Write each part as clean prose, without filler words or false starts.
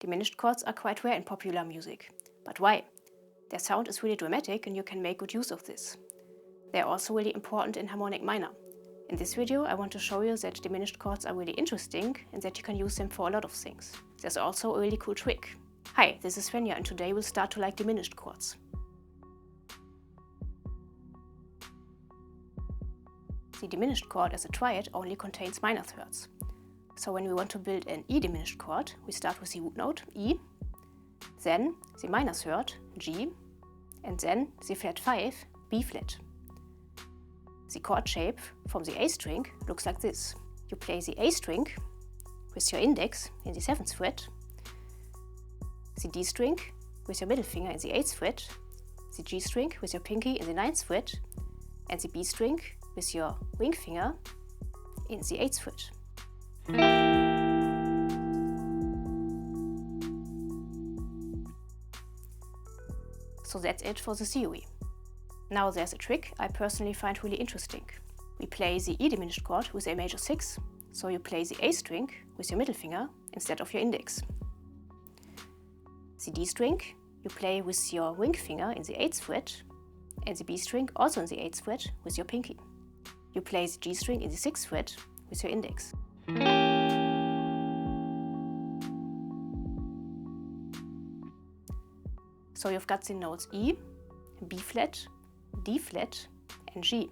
Diminished chords are quite rare in popular music. But why? Their sound is really dramatic and you can make good use of this. They are also really important in harmonic minor. In this video I want to show you that diminished chords are really interesting and that you can use them for a lot of things. There's also a really cool trick. Hi, this is Svenja and today we'll start to like diminished chords. The diminished chord as a triad only contains minor thirds. So when we want to build an E diminished chord, we start with the root note E, then the minor third G, and then the flat 5 B flat. The chord shape from the A string looks like this. You play the A string with your index in the 7th fret, the D string with your middle finger in the 8th fret, the G string with your pinky in the 9th fret, and the B string with your ring finger in the 8th fret. So that's it for the theory. Now there's a trick I personally find really interesting. We play the E diminished chord with a major 6, so you play the A string with your middle finger instead of your index. The D string you play with your ring finger in the 8th fret, and the B string also in the 8th fret with your pinky. You play the G string in the 6th fret with your index. So you've got the notes E, B flat, D flat and G.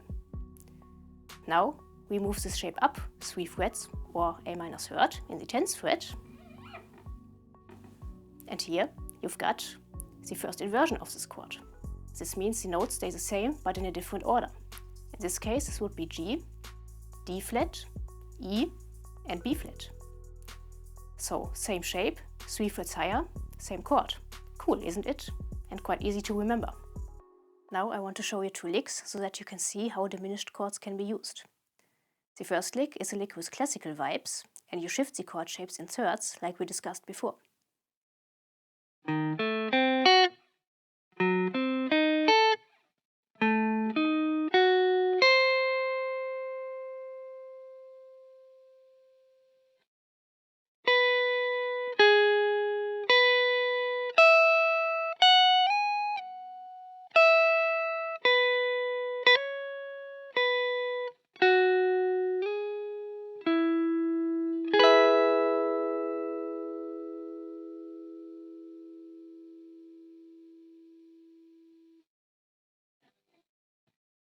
Now we move this shape up 3 frets or A minor third in the 10th fret. And here you've got the first inversion of this chord. This means the notes stay the same but in a different order. In this case this would be G, D flat, E and B flat. So same shape, 3 frets higher, same chord. Cool, isn't it? And quite easy to remember. Now I want to show you 2 licks so that you can see how diminished chords can be used. The first lick is a lick with classical vibes, and you shift the chord shapes in thirds like we discussed before.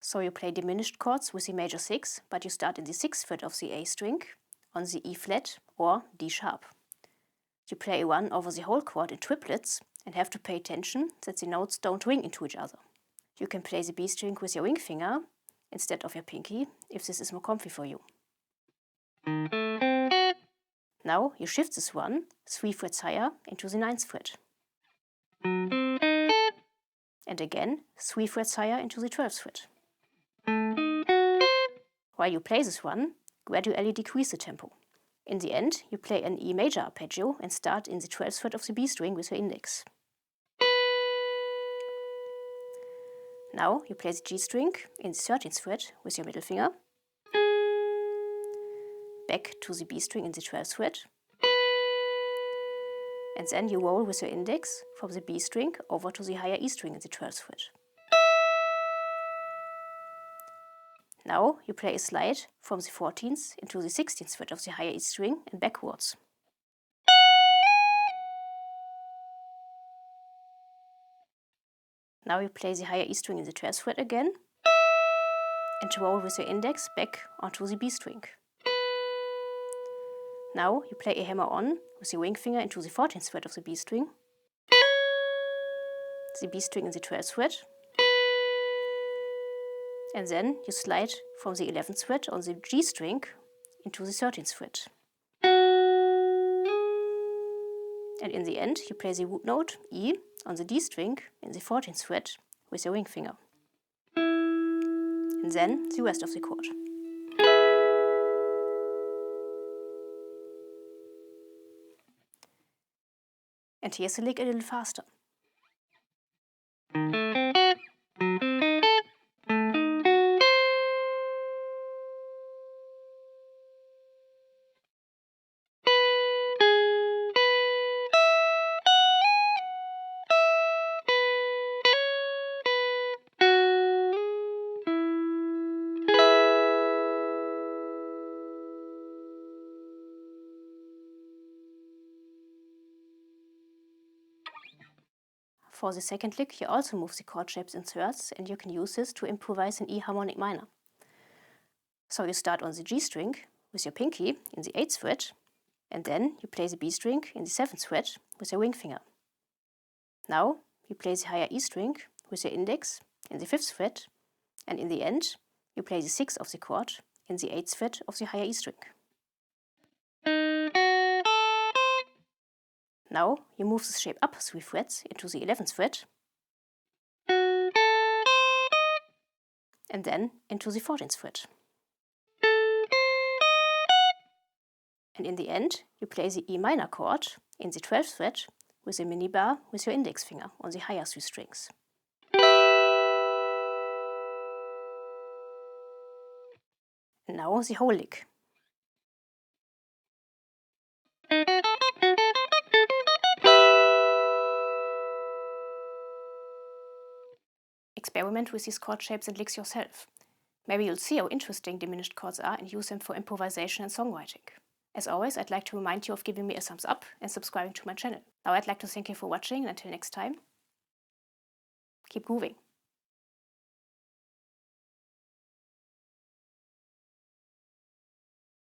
So you play diminished chords with the major 6, but you start in the 6th fret of the A string, on the E flat or D sharp. You play a 1 over the whole chord in triplets and have to pay attention that the notes don't ring into each other. You can play the B string with your ring finger instead of your pinky, if this is more comfy for you. Now you shift this 1 3 frets higher into the 9th fret. And again 3 frets higher into the 12th fret. While you play this 1, gradually decrease the tempo. In the end, you play an E major arpeggio and start in the 12th fret of the B string with your index. Now you play the G string in the 13th fret with your middle finger, back to the B string in the 12th fret, and then you roll with your index from the B string over to the higher E string in the 12th fret. Now you play a slide from the 14th into the 16th fret of the higher E string and backwards. Now you play the higher E string in the 12th fret again and roll with your index back onto the B string. Now you play a hammer on with your ring finger into the 14th fret of the B string, the B string in the 12th fret, and then you slide from the 11th fret on the G string into the 13th fret. And in the end you play the root note E on the D string in the 14th fret with your ring finger. And then the rest of the chord. And here's a lick a little faster. For the second lick, you also move the chord shapes in thirds, and you can use this to improvise an E harmonic minor. So you start on the G string with your pinky in the 8th fret, and then you play the B string in the 7th fret with your ring finger. Now you play the higher E string with your index in the 5th fret, and in the end you play the 6th of the chord in the 8th fret of the higher E string. Now you move the shape up 3 frets into the 11th fret, and then into the 14th fret. And in the end, you play the E minor chord in the 12th fret with a minibar with your index finger on the higher 3 strings. And now the whole lick. Experiment with these chord shapes and licks yourself. Maybe you'll see how interesting diminished chords are and use them for improvisation and songwriting. As always, I'd like to remind you of giving me a thumbs up and subscribing to my channel. Now I'd like to thank you for watching, and until next time, keep grooving.